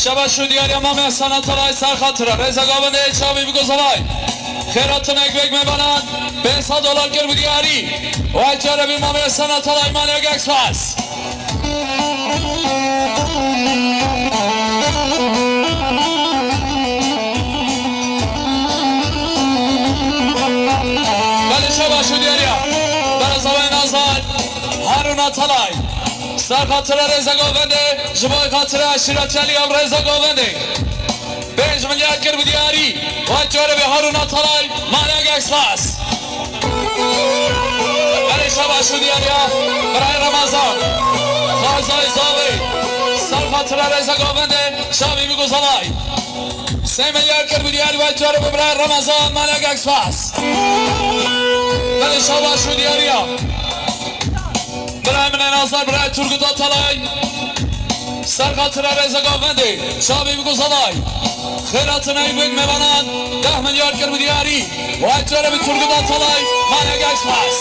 شبا شو دیاری امام احسانت الله سر خاطره رضا گاونده چاوی بگو زوای خیراتına ekmek mebanan 500 dolar gir bu diyari و اجاره بی ما به سنت های مالیک اکسپرس ولی شبا شو دیاریا برای زبای نازان هارون اطلای سر خاطر رزا گوونده جبای خاطر عشیرت چلی هم رزا گوونده 5 میلیارد گیر bu diyari و اجاره بی هارون اطلای مالیک اکسپرس ولی شبا شو دیاریا برای رمضان خارزای زاوی سر خاطر رزا گوونده شبی بگو زبای 3 میلیارد گیر bu diyari و اجاره بی برای رمضان مالیک اکسپرس ولی شبا شو دیاریا برای من نازار برای ترگوت آتالای سر خاطر رزا گوونده شبی بگو زبای خیراتına ekmek mebanan 10 milyar gir bu diyari و اجاره بی ترگوت آتالای مالیک اکسپرس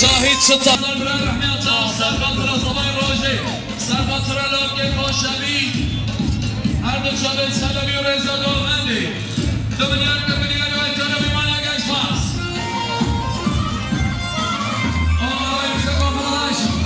شاهد ستار برای رحمیت سرباتر زبان روزی سرباتر لابگه خوشبی هر دو شبه سلبی و رزا گوهندی دو میلیارد که میلیارد و اجاره بی مالیک اکسپرس آقای مستقام فرادش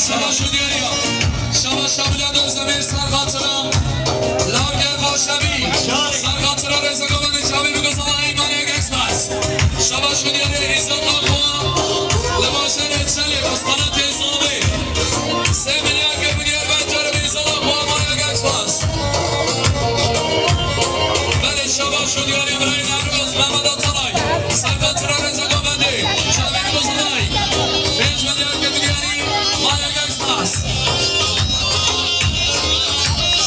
شما شدیاری ها شما شبیلند özlemir سرخاطرم لارگر قاشمی سرخاطرم رزگاون شبی بگذار ایمانی اگسمس شما شدیاری ایزاد آقا لباس نتسلی بسپانت ایزامی 3 میلیارد گربیدیار بچار ایزاد آقا ایمانی اگسمس بله شما شدیاری برای نروز محمد آتالای سرخاطرم رزگاون شبی بگذار 5 میلیارد گربیدیاری مانی اگسمس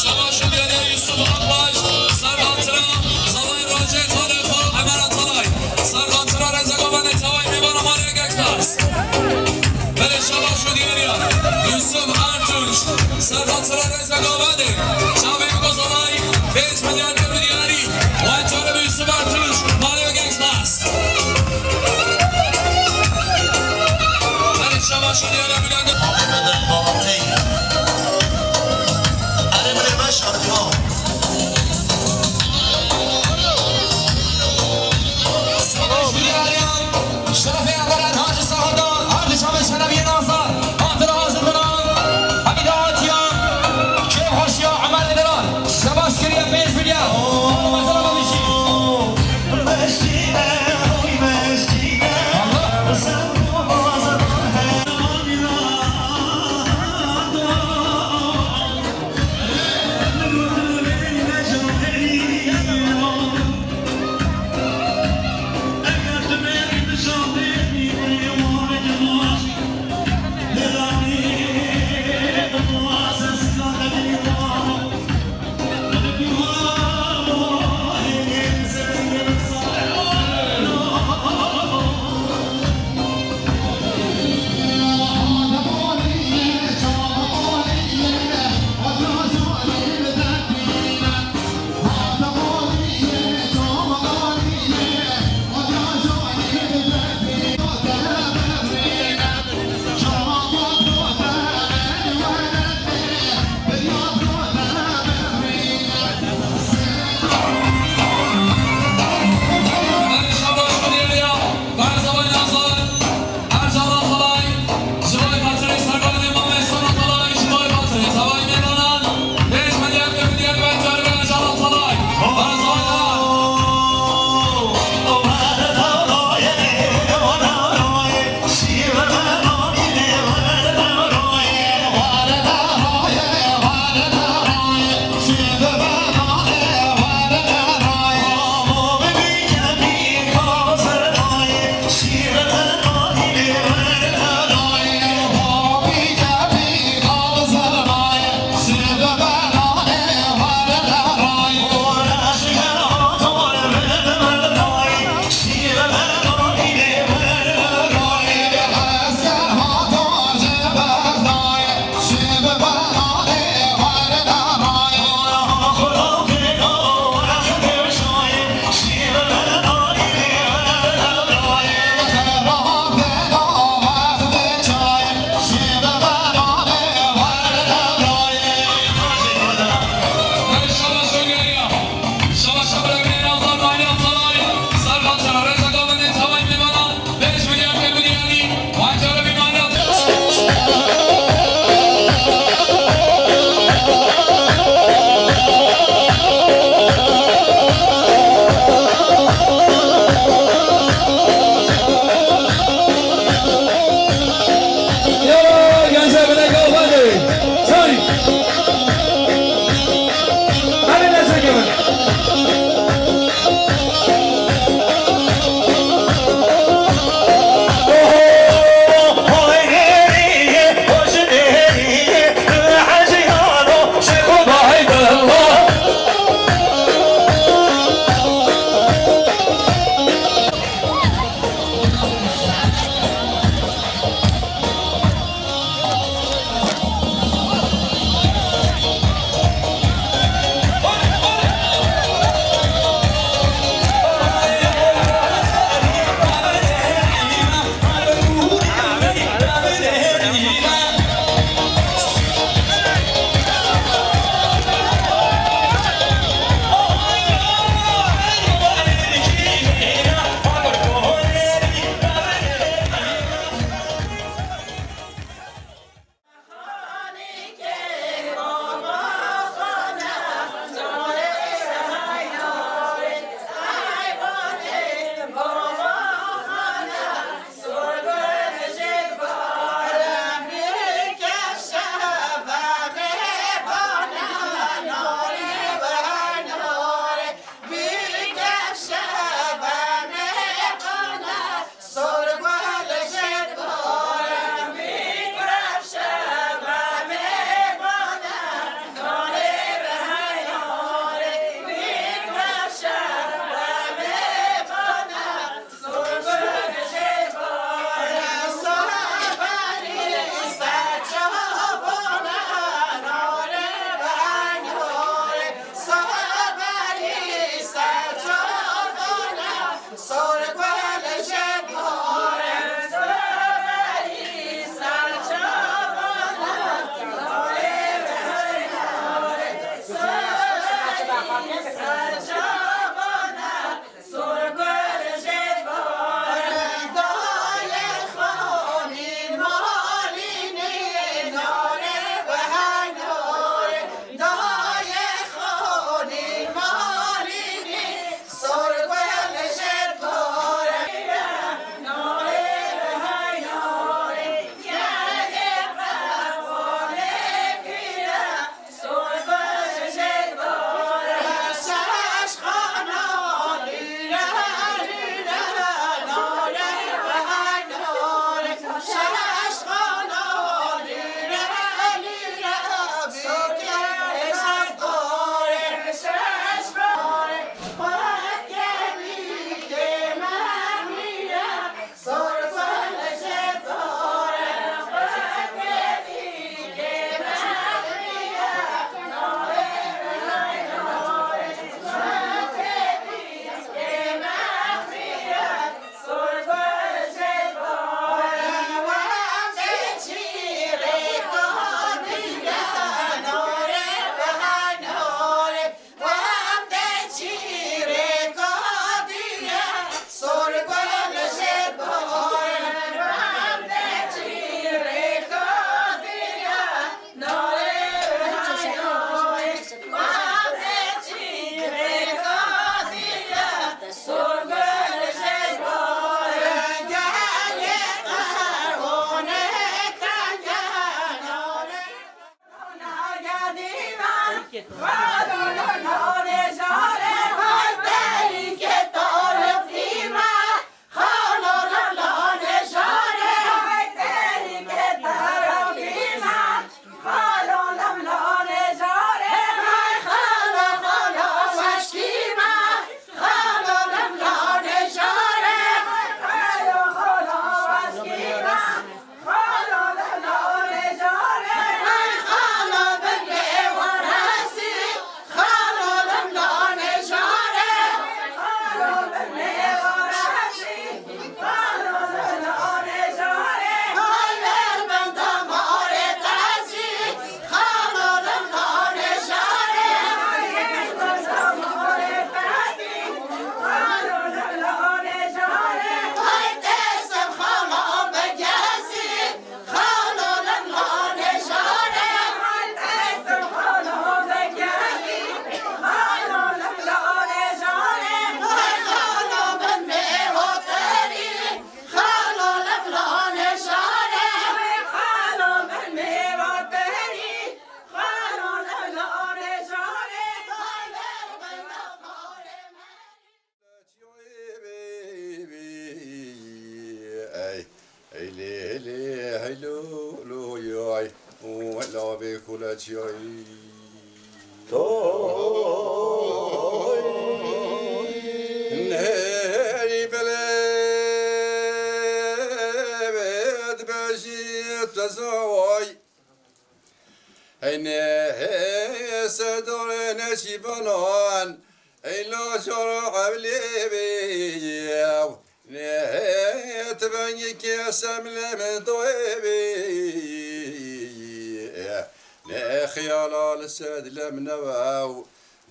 شما شدیاری یوسف آقاش سرخاطرم زوای راجع خالق خالق عمر آتالای سرخاطرم رزگاون توای میبانم مانی اگسمس بله شما شدیاری یوسف ارتوش سرخاطرم رزگاون شبی بگذار 5 میلیارد گربیدیاری وای طالب یوسف ارتوش مانی اگسمس بله شما شدیاری بگنده شرف اول الحاج سهادان عرض شام شنبی ناصر خاطر حاضر کنان حمید آتیان کیف خوشیا عمر ادران شباش کریم 5 میلیارد مثلا ما میشیم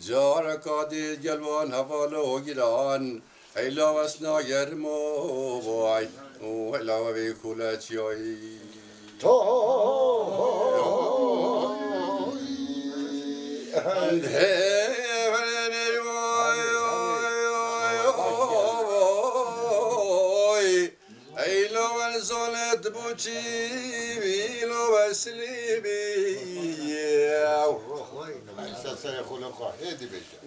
جارك عدي جلوان هفالو جيران هيلا وسنا يرمو باي وهلا وبيكولا تشوي هيلا ونزلت بوتشي بيلو بسليبي سيخلقها هيدي بيشا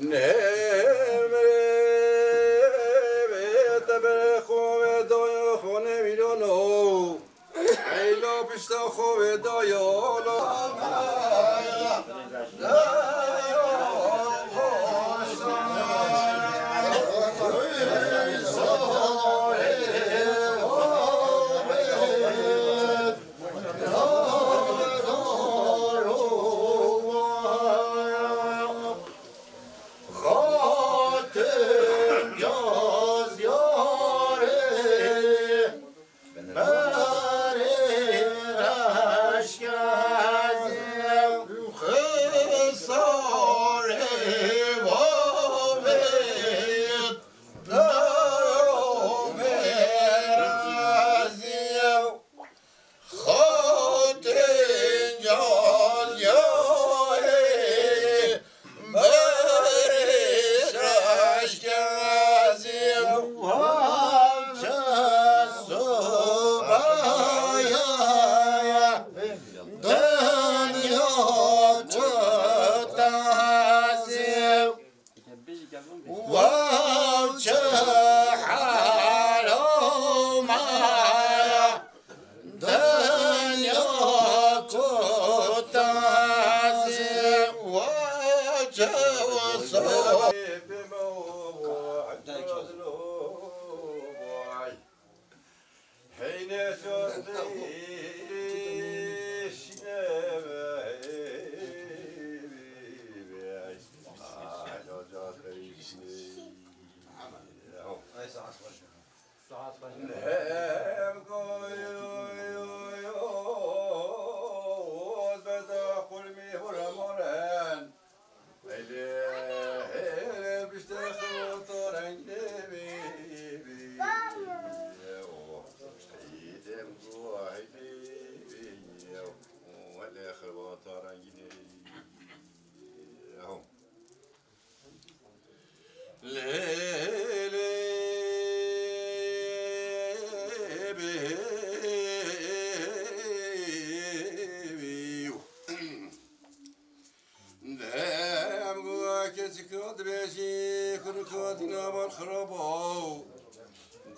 شكاد بيجي خركاد نام الخرابو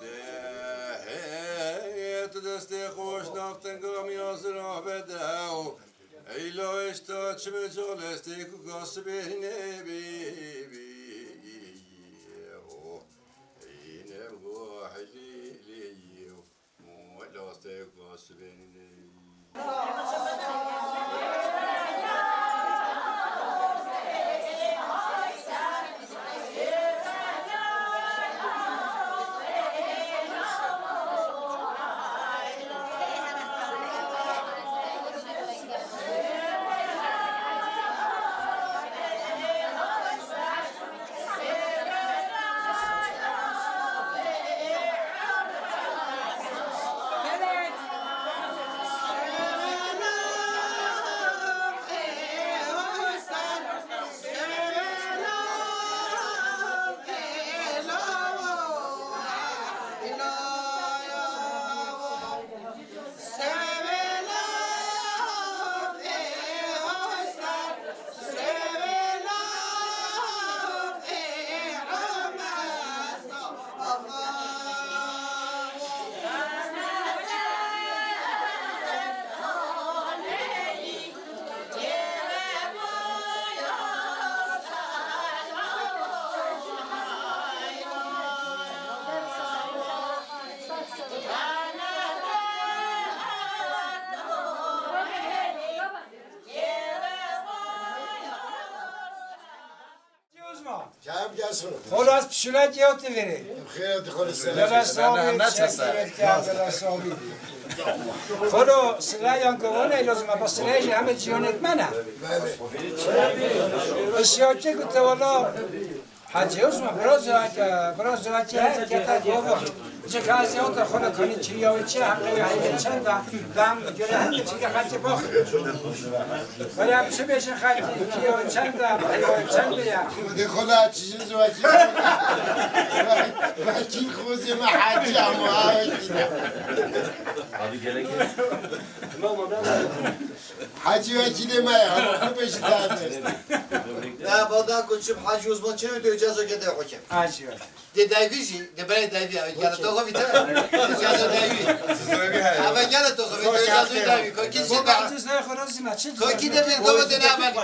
ده تدستي خوش نافتن قام يازرا بداو ایلا اشتا چه به جالستی که گاس بینه بی اینه بگو حلیلی موالاستی گاس بینه خلاص بشولت یادت بره خیلی خود خدا سلایان کوانه لازم با سلایش همه جیانت منه اشیاء که گفته والا حاجی اسم براز زواجی هست که تا گفت چه کسی اون تا خدا کنی چیاوی چه حقی هایی چند دام جوره همه چی که خرچه باخ ولی هم چه بیشن خرچه چیاوی چند هایی چند بیا خودی خدا چیزی زواجی وکیل خوزی ما حاجی همو حاجی وکیل ما همو خوبش داده نه بادا کوچم حاجی عثمان چه تو اجازه کده حکم حاجی ده دایویجی ده برای دایوی یعنی تو خوبی تا اجازه دایوی اما یعنی تو خوبی تو اجازه دایوی کو کی سی بعد از نه خلاص نه چه کو کی ده بیر دو ده نه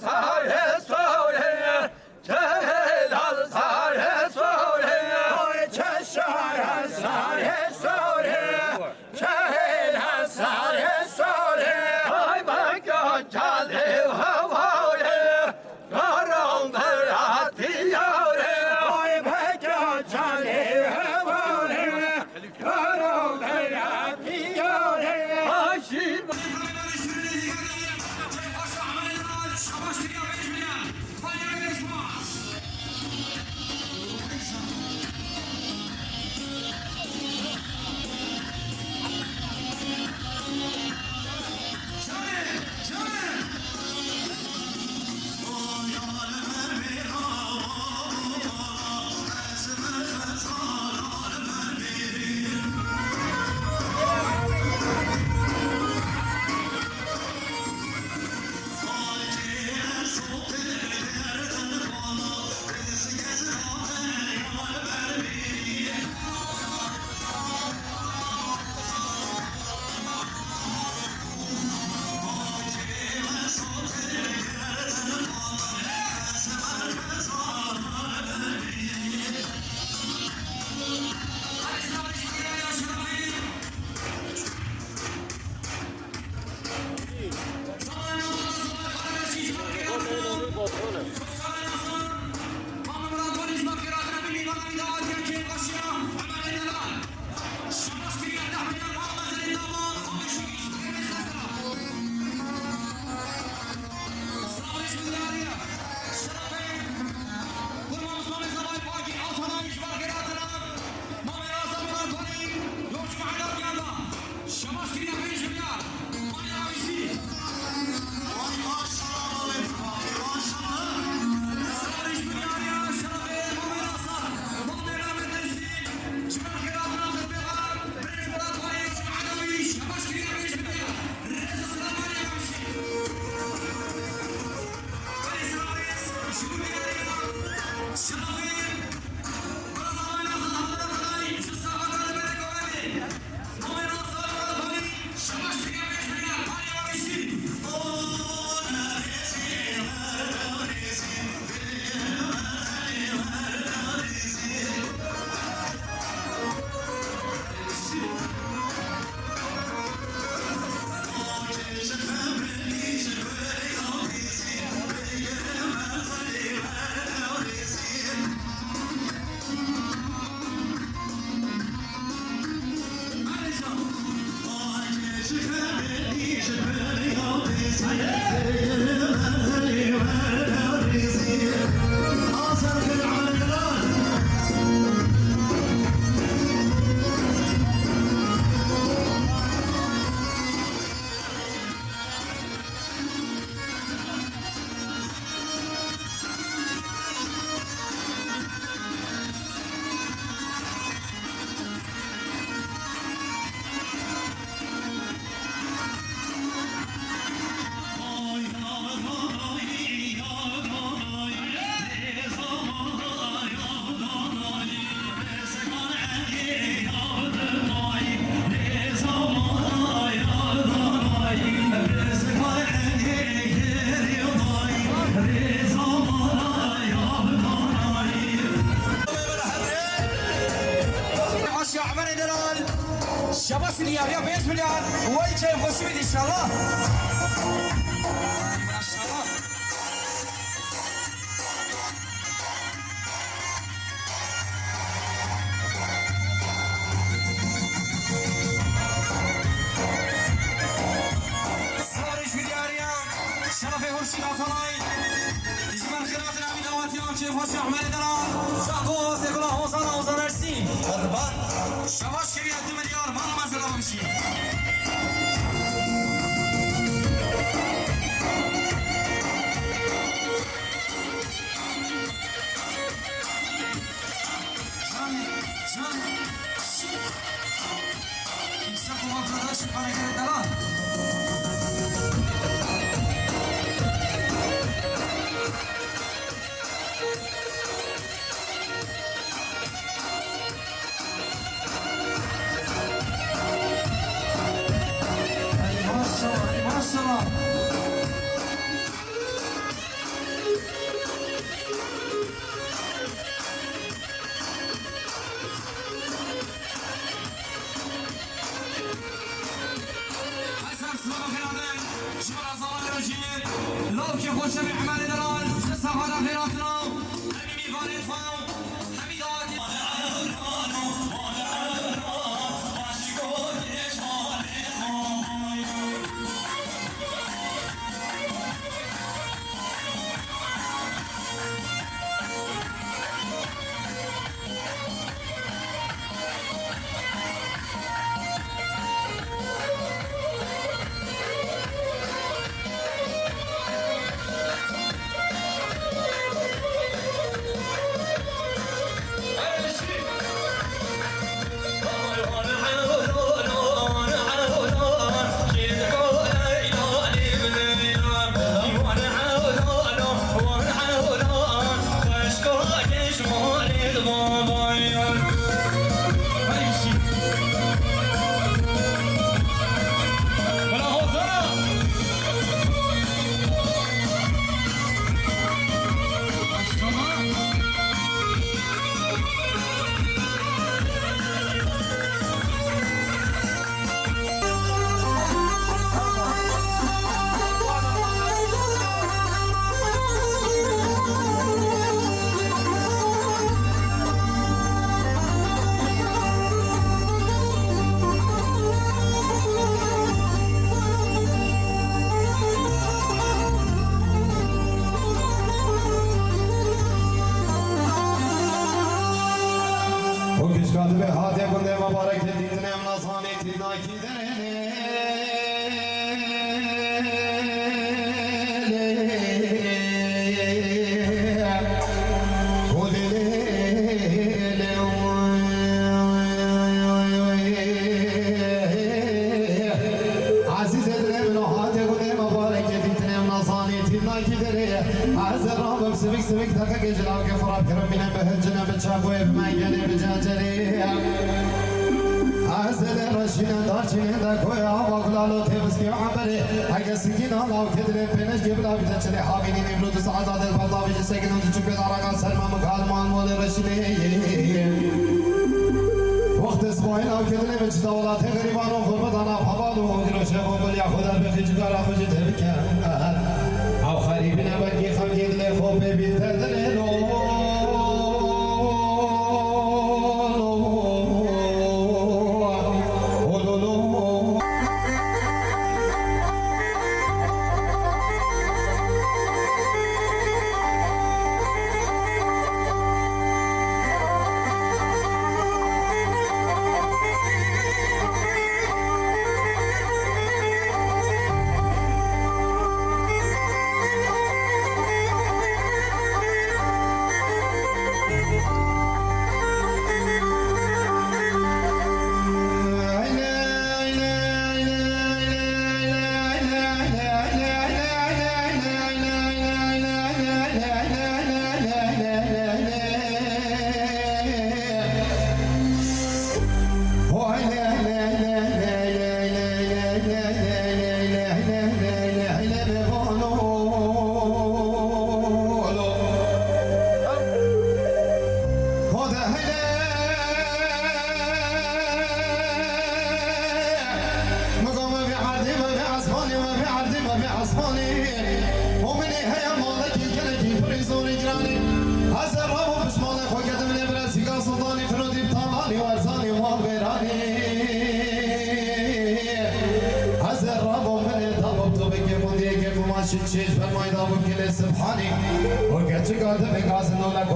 Sar شباب سنيار يا 5 مليار وين شايف خوشي ان شاء الله ما شاء الله صارش ملياريا شرفي هرشي عطلاي اجمال خيراتنا من اواتيام شايف خوشي احمد دلال شاكو سيكولا حوصانا ارسي شباب شريعة 2 مليار ما نزل بمشي جاني يسقوا مفردات شبانا كده دلال مبارك تديتنا من أصاني تدناكي عزيز ادري بلوحات يقول مبارك تديتنا من أصاني تدناكي عز الرب سبك سبك تلقى جلالك فراب كرمنا بهجنا بتشابوي بمعيني بجاجري عزل رشينا دارشينا داكويا وقلالو تبسكي وعبري حق السكين الله وكدري بينش جبلا بتشري حابيني نبلو تسعة عدد الفضاء بيجي ساكن وتشوف العراقة سلمى مكال مان مولي رشيني وقت اسبوعين او كدري بيجي دولات غريبان وغربت انا بحبالو وقلو شافو بل ياخد البخي جدار افجي تبكي او خريبنا بكي خمجي دلي خوبي بيتدلي شيش بالمايدا وكل سبحاني وكتشك قاعد بقاس انه لك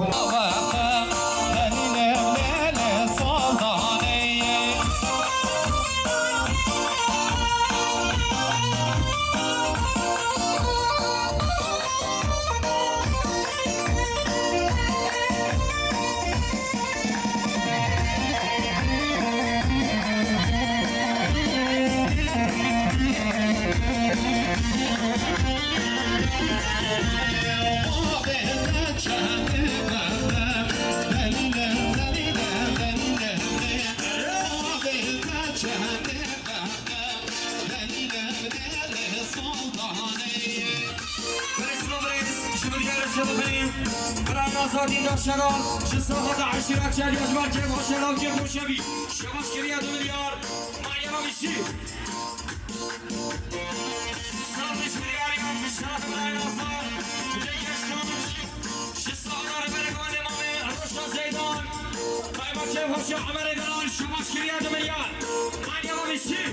آزادی داشتگان شساخت عشیرت شدی از مرکب ها شلام که خوشبی شباش کریه 2 میلیارد مریم میشی سالش میلیاری هم بشرف برای ناصر دیگشتانش شساخت برگان امامه روشا زیدان برای مرکب ها شا عمر دلال شباش کریه 2 میلیارد مریم میشی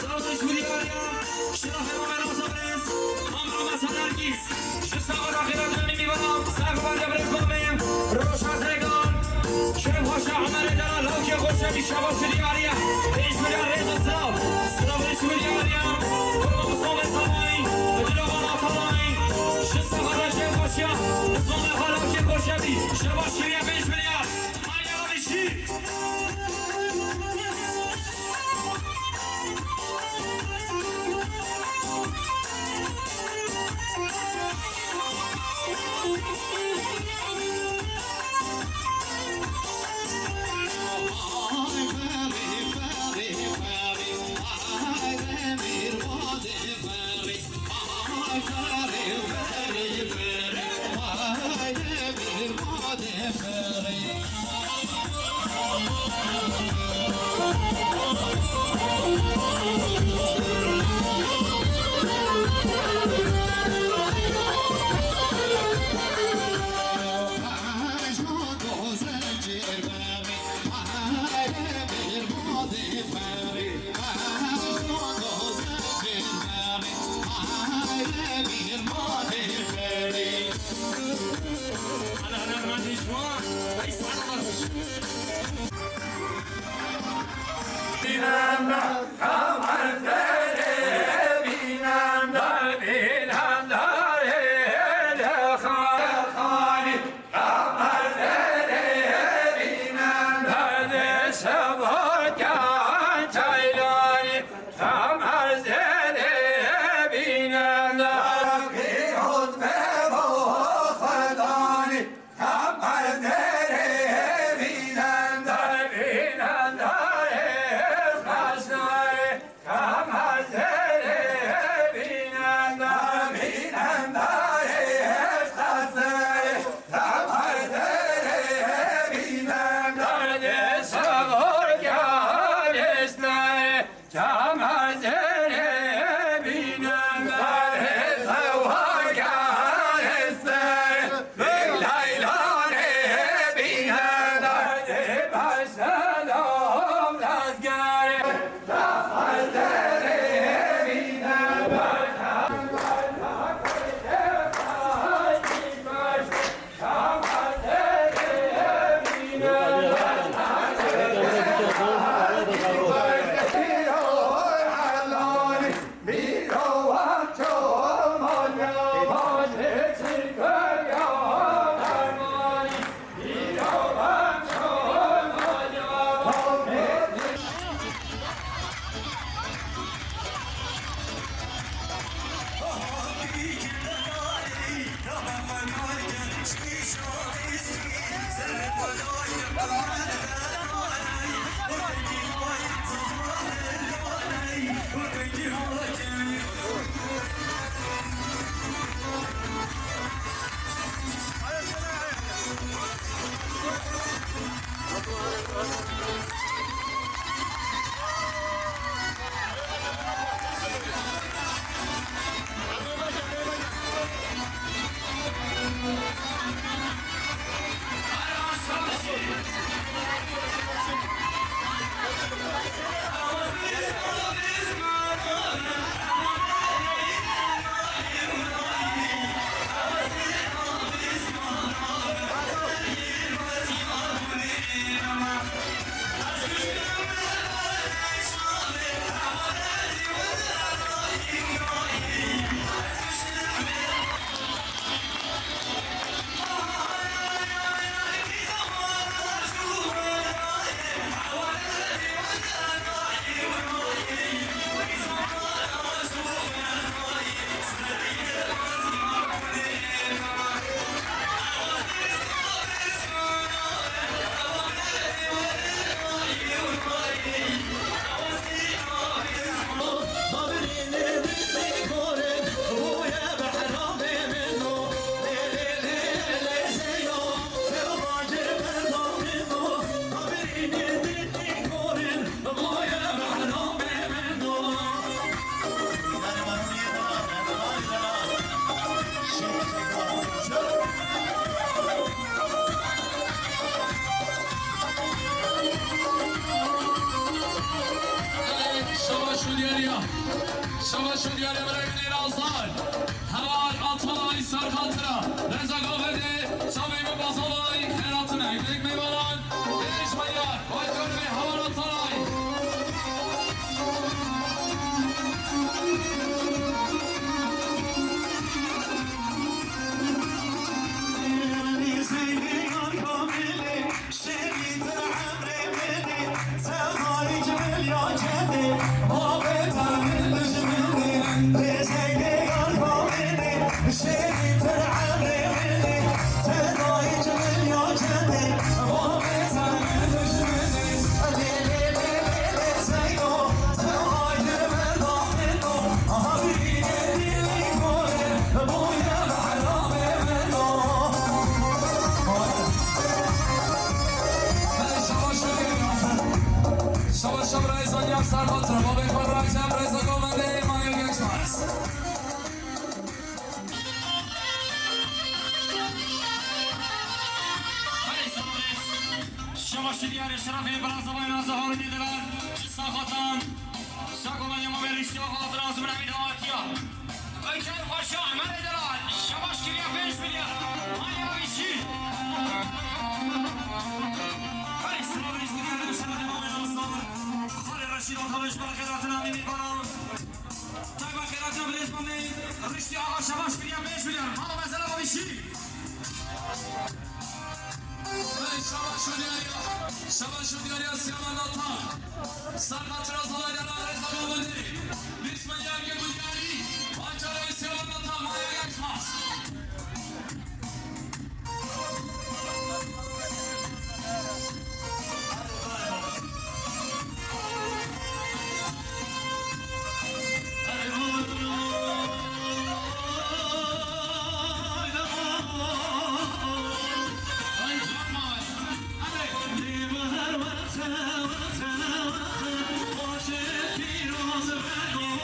سالش میلیاری هم شرف امام نازابرز امام رمضان نرگیز شساق آخرت من میبرم سرف بنده برز بامیم روش از رگان شرف هاش عمر دلال هاو که خوشمی شباش دیاریه 5 میلیارد ریز سلام سلام 5 میلیاردیم امام صوم سامایی دلوان آتالایی شساق رشم خوشیا اسلام خالا که خوشمی شباش کریه 5 میلیارد مریم میشی شما شدیاری برای بینی رازدار هوار آتمالای سرکاترا رزا گوهده شامی بازالای خیراتنه ایدک میبالان ایش میار باید کنمی هوار آتمالای سرخاطر ما بکن راجم رزا گوونده مایل گکس مارس شما شدیاری شرفی برازوای نازهار دیدلار ساخاتان ساگوانی ما بریشتی و خاطر آزم نمید آتیا ایچه خوشا عمل دلال شماش کریا پیش بلیا آیا بیشی ای سلام ریش بگیرد شرف ما بیناستان خالی رشید آتالش بر خیرات نمی میکنم تای با خیرات نمی ریزمانی ریشتی آقا شماش کریا پیش بلیا مالا مثلا با بیشی شما شدیاری سیامان ناتا سرخط رازالای در رزا گوونده بیسم یرگ بودیاری آنچاره سیامان ناتا مایل گکس مارس Thank you.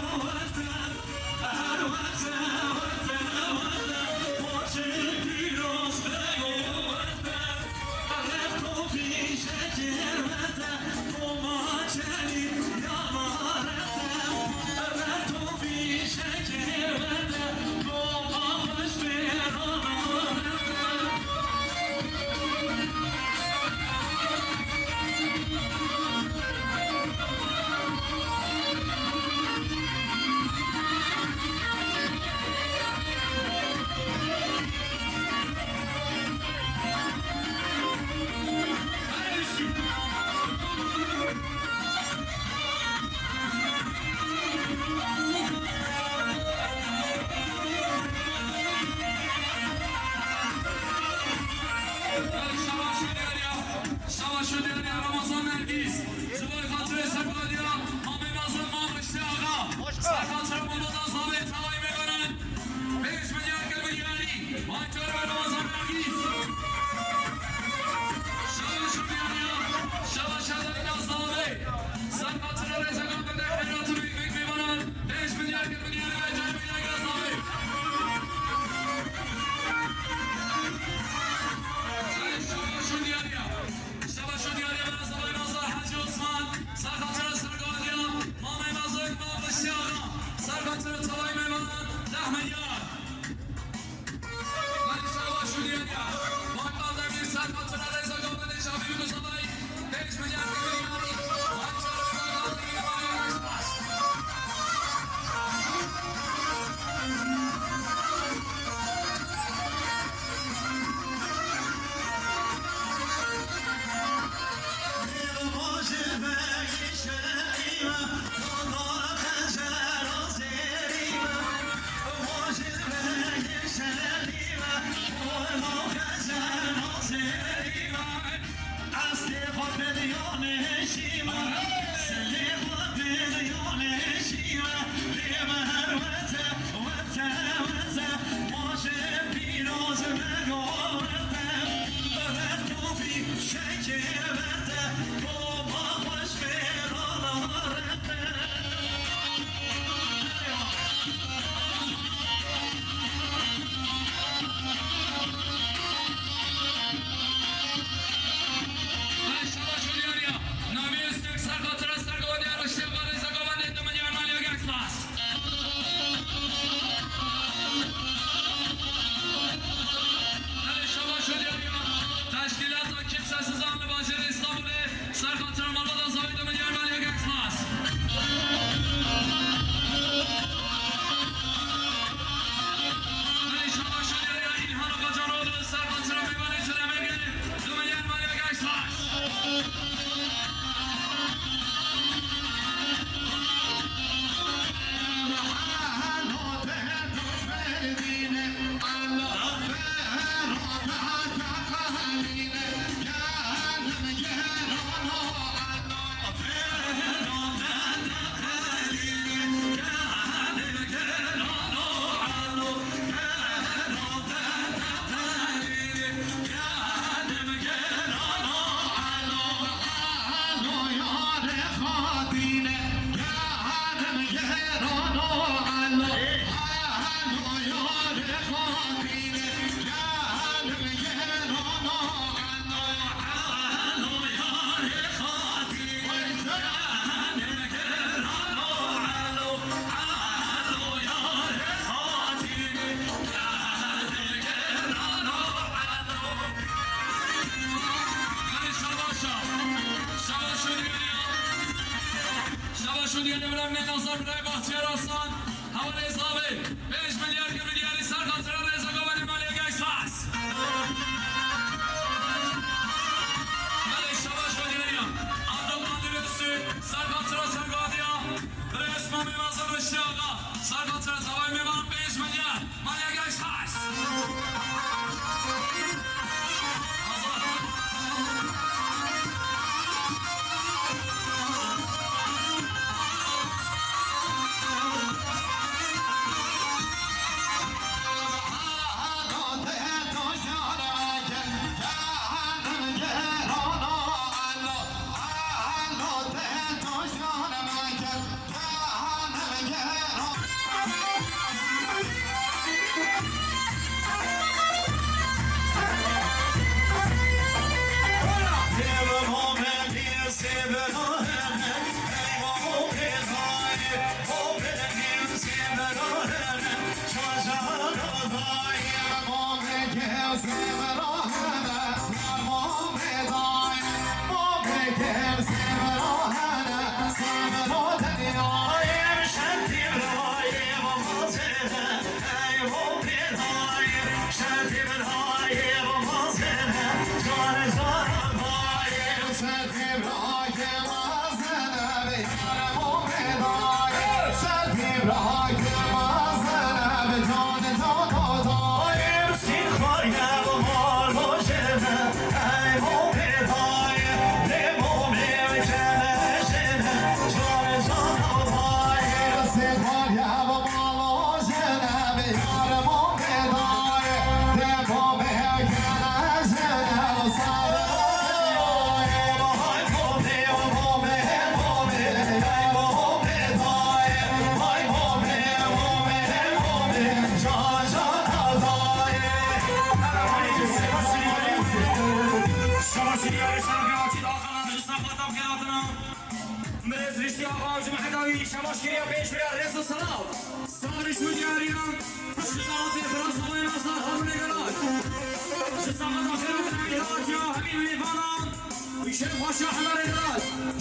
زوای میبرم 5 میلیون مالیگاش خاص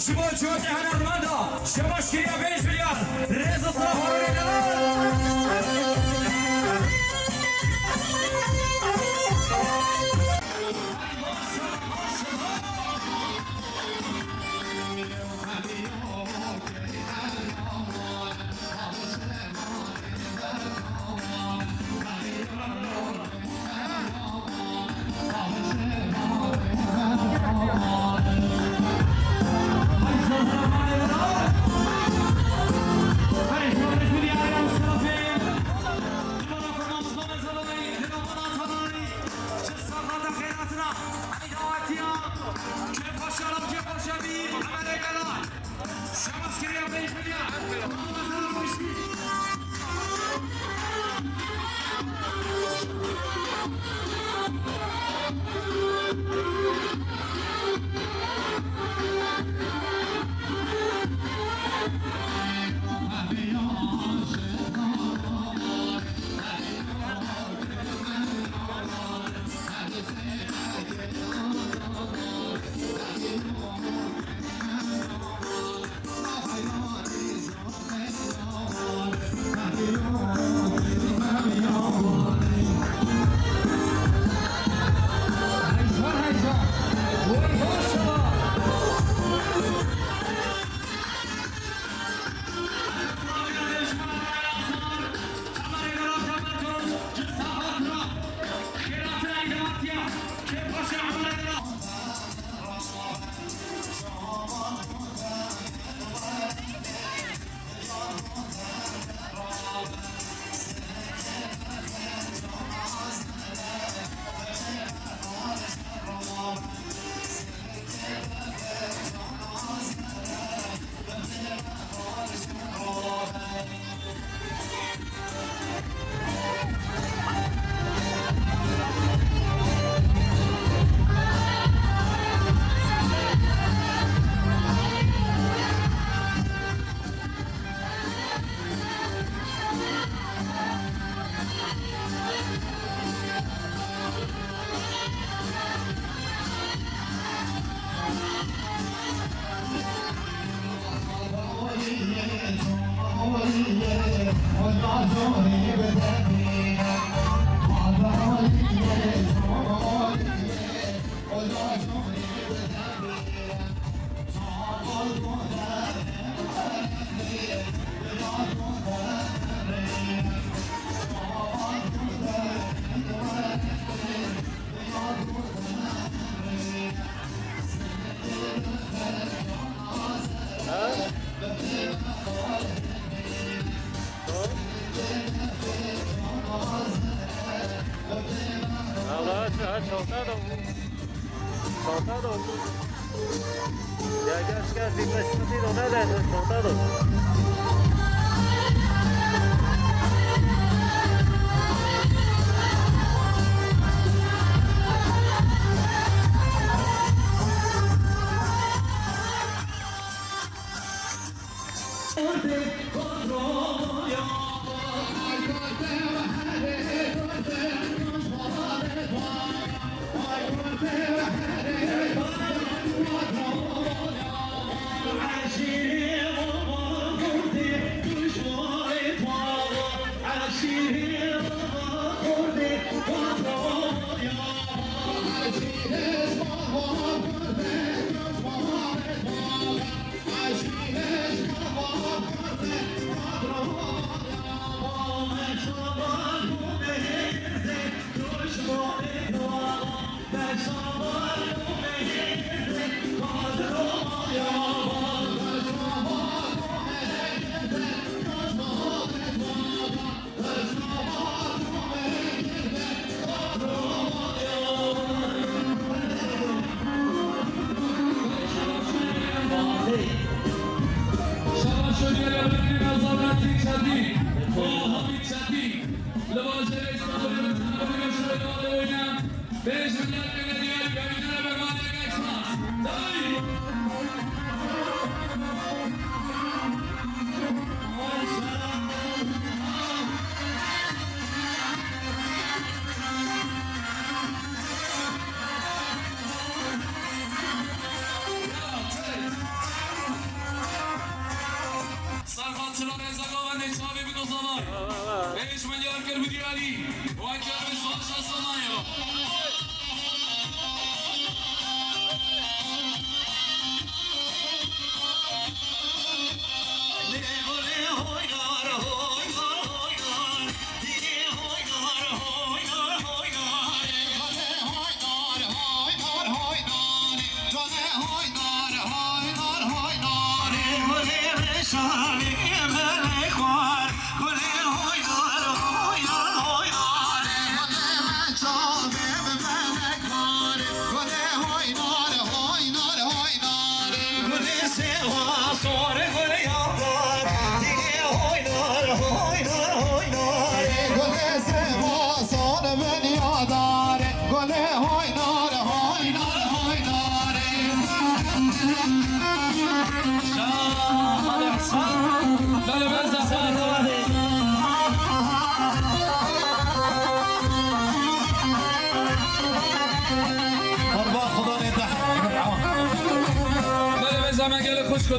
شما چوتی هنرمندا شما شکریه 5 میلیون رضا صلاح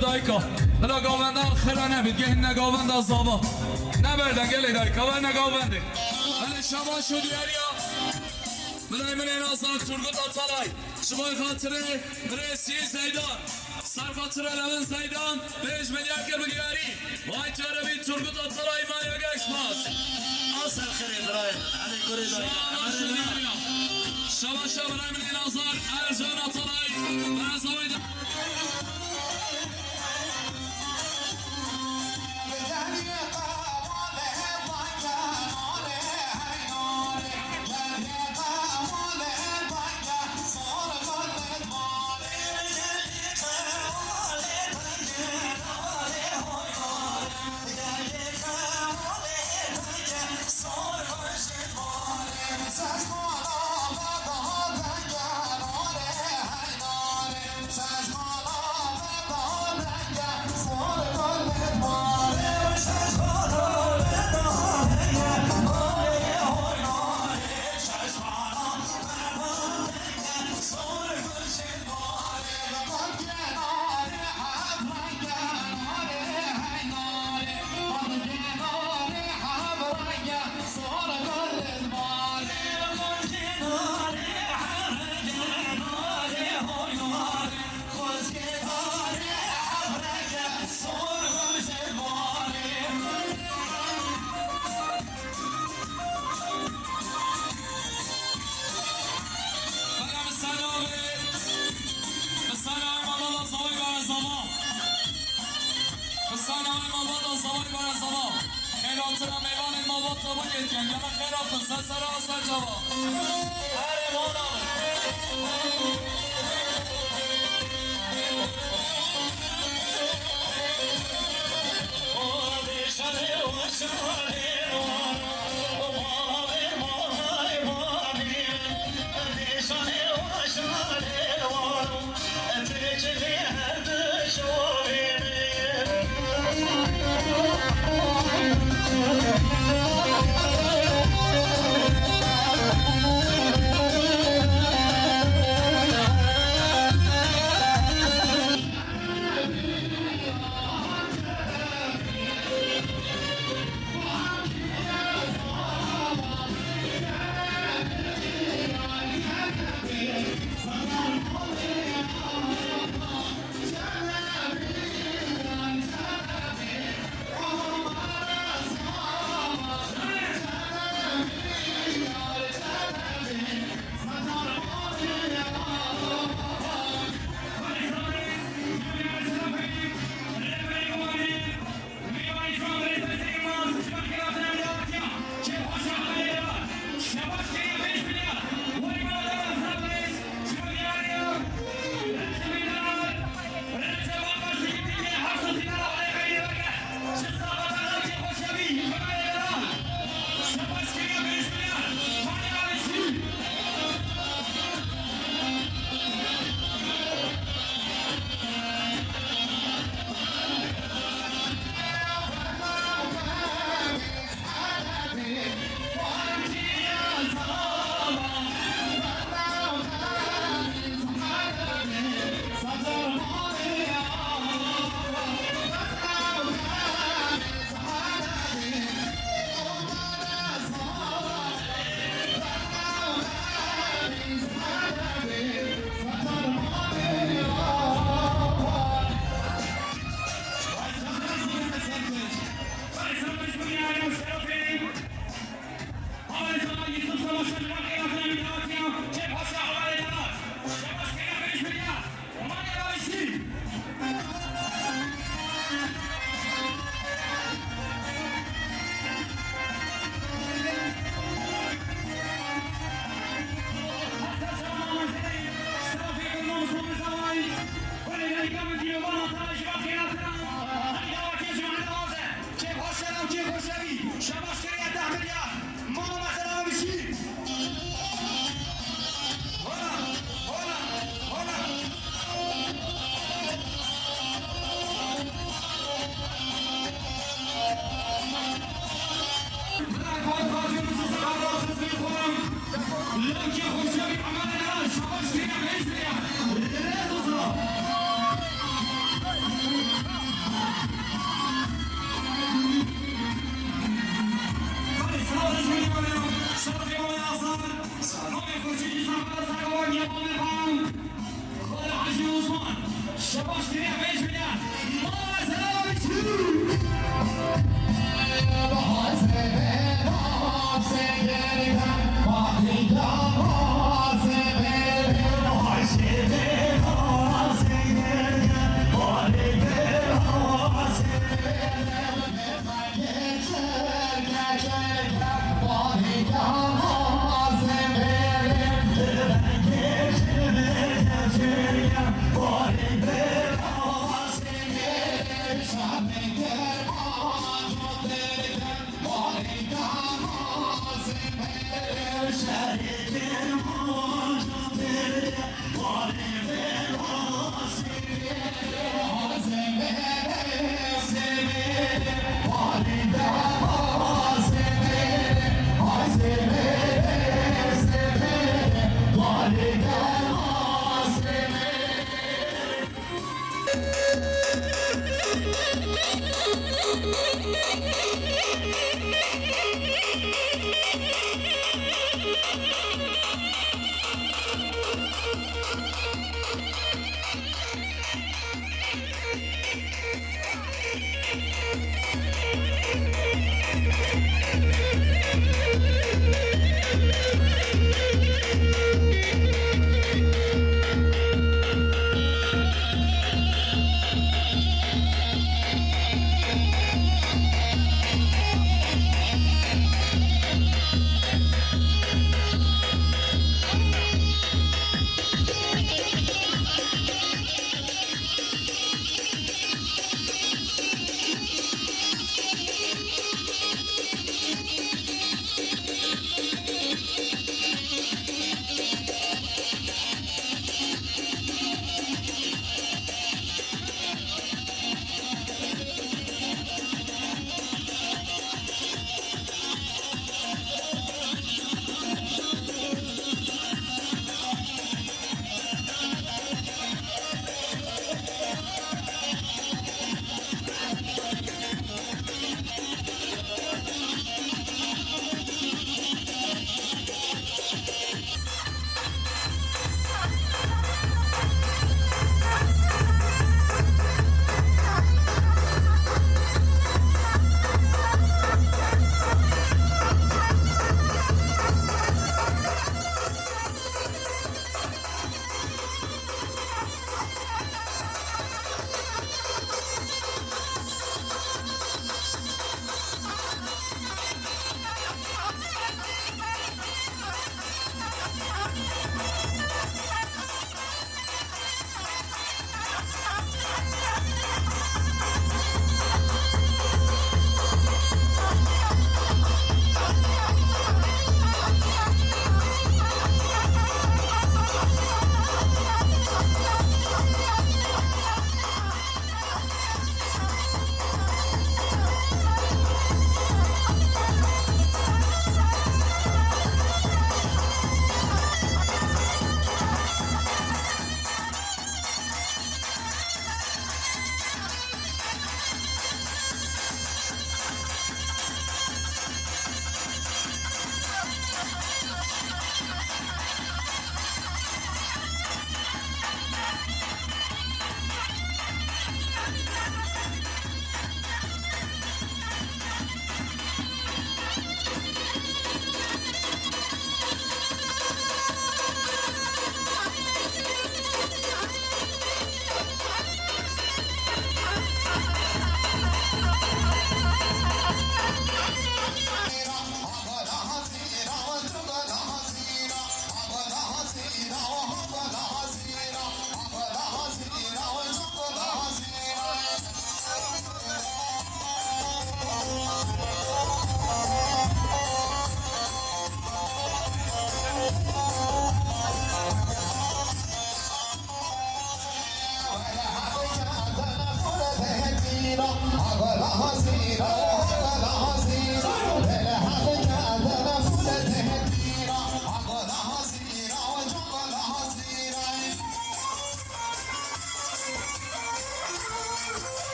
دایکا بلا گاونده خلا نبید گه نگاونده از زابا نبردن گلی دایکا و نگاونده بله شما شدی اریا بلای من این آزان ترگوت آتالای شمای خاطره برسی زیدان سر خاطره لمن زیدان 5 میلیارد گر بگیاری وای چاره بی ترگوت آتالای مایا گشت ماس آسر خیلی برای علی گوری دایی شما شما بلای من این آزان ارجان آتالای برزاوی خیرات میوان ما با تو بگید جنگل خیرات سر آسر جواب Hey!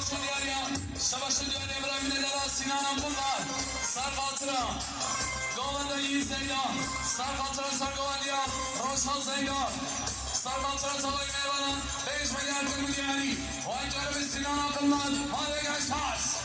دیاریا شباش دیاری ابراهیم ندارا سینان عبدالله سر خاطرا گوانده یی زیدان سر خاطرا سر گواندیا روشان زیدان سر خاطرا تاوی میبانن 5 میلیارد کرد دیاری و اینجا رو به سینان عبدالله ماده گشت هست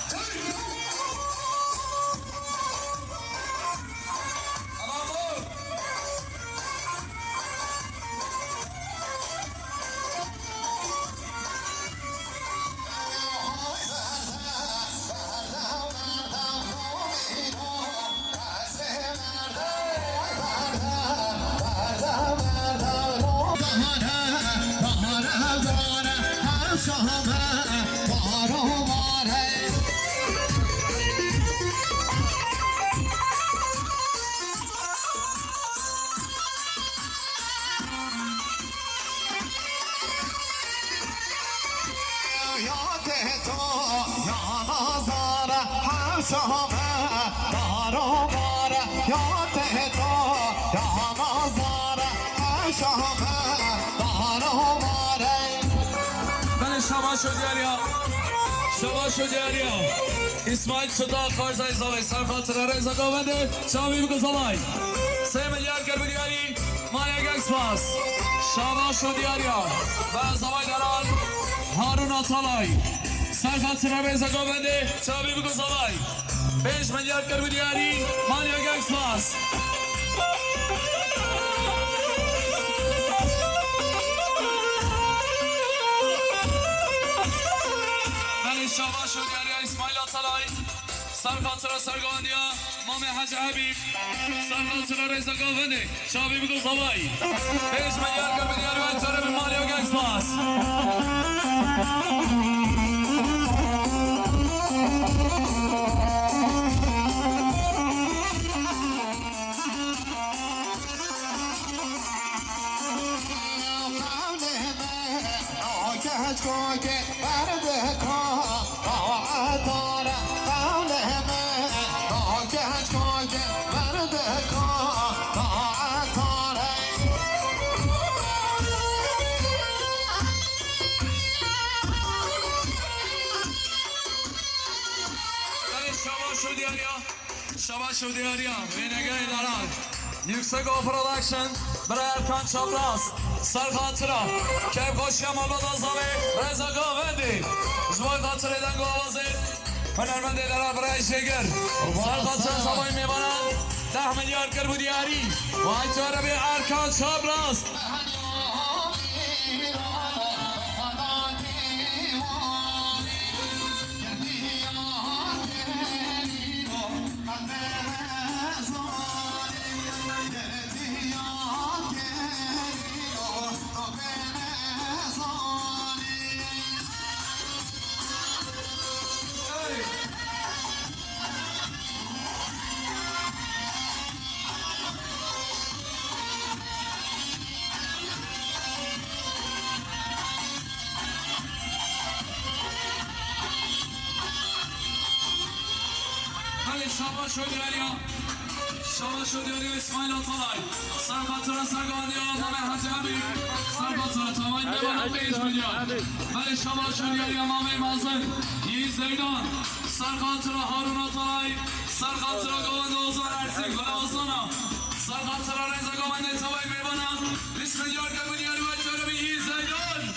شباشو دیاریا اسماعیل شدا خارزای زاوی سر خاطر رضا گاونده شامی بگو زالای 3 میلیارد کرد دیاری مایا گکس پاس شباشو دیاریا و زاوی دران هارون آتالای سر خاطر رضا گاونده شامی بگو زالای 5 میلیارد کرد دیاری مایا گکس پاس شباش و دیاری اسماعیل آتالای سر خاطر سرگاندیا مام حج حبیب سر خاطر رضا گاونده شابی بگو زبایی 5 میلیارد کرد دیاری و انتاره به مالی و گنگز پاس شباش و دیاریا بینگه دارن yüksek o production برای ارکان چابراس سر خاطرا که خوشی مالباد آزاوی رضا گاوندی جوای خاطر دنگو آوازی هنرمنده دارن برای شگر سر خاطر زبایی میبانن 10 میلیارد کرد دیاری و اینطوره به ارکان چابراس شباش و دیاریا شباش و دیاریا اسماعیل آتالای سر خاطر سرگاندیا مام حج حبیب سر خاطر تماین میبانم 5 میلیارد ولی شباش و دیاریا مام مازن یی زیدان سر خاطر هارون آتالای سر خاطر گوانده اوزان ارسی گل اوزانا سر خاطر رضا گوانده تماین میبانم 20 میلیارد کرد دیاری و اینطوره به یی زیدان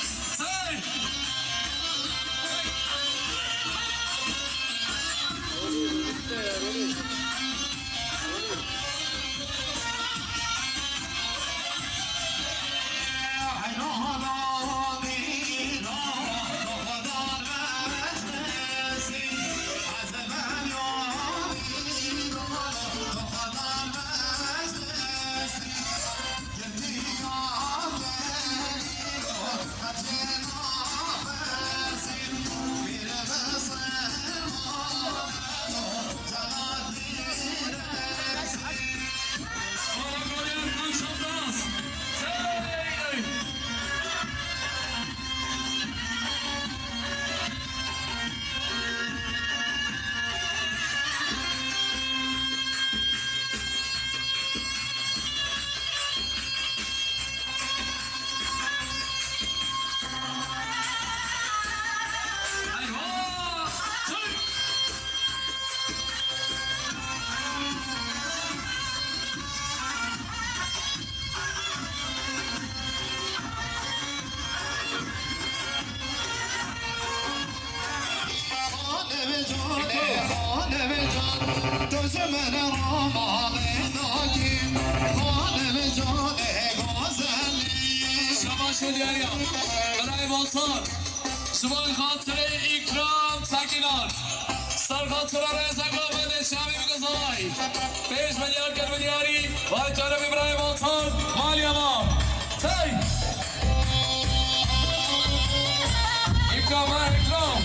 شما دیاریا برای بازار شما خاطر اکرام سکنان سر خاطر رزا گوهنده شامی بگذاری 5 میلیارد کرد دیاری وای جانب برای بازار مالی امام تی اکرام اکرام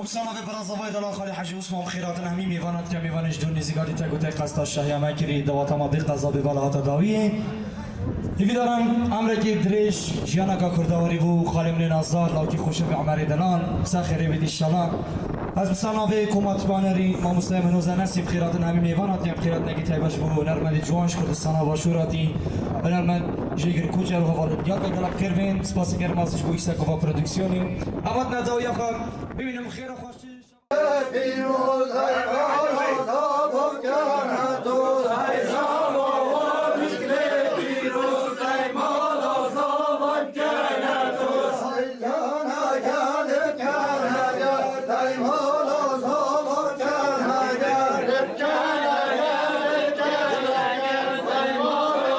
وبسانا في برازافاي دلال خالي حاجي اسمه خيرات نهمي ميوانات كم ميوانش دون نزيقاتي تاكو تاك قصتا الشهية ماكري دوات ماضي قصا ببالها تداوية يفي دارم امريكي دريش جيانا كا كرداوري بو خالي من نازار لاوكي خوشه في عماري دلال ساخري بدي الشلان از بسانا في كومات بانري ما مسلم هنوزا نسي بخيرات نهمي ميوانات كم خيرات ناكي تايباش بو نرمدي جوانش كردستانا باشوراتي بنرمد جيگر کوچه رو حوالت گل گلاب کردین سپاس گرمازش بو ایسا کوفا پرودکسیونی اما نداوی خان ببینم خیر و خوشی پیروز های بالا تا دوست های زمان میگه پیروز های مالا زمان کنه دوست های جانا گرد کنه گرد های مالا زمان کنه گرد کنه گرد کنه گرد های مالا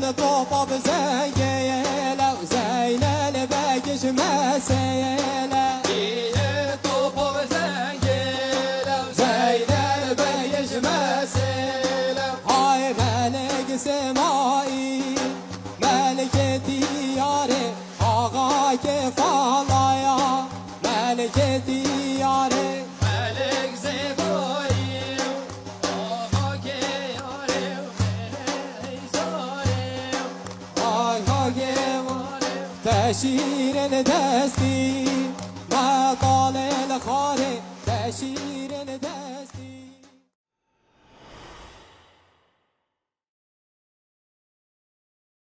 الطوبة بزنقيلة وزين الباقش مسيلة الطوبة بزنقيلة وزين الباقش مسيلة هاي ملك سمائي ملك دياري آغا كيف الله يا ملك دياري ملك زباي آغا كياري تشير دستي ما طال الخاري تشير دستي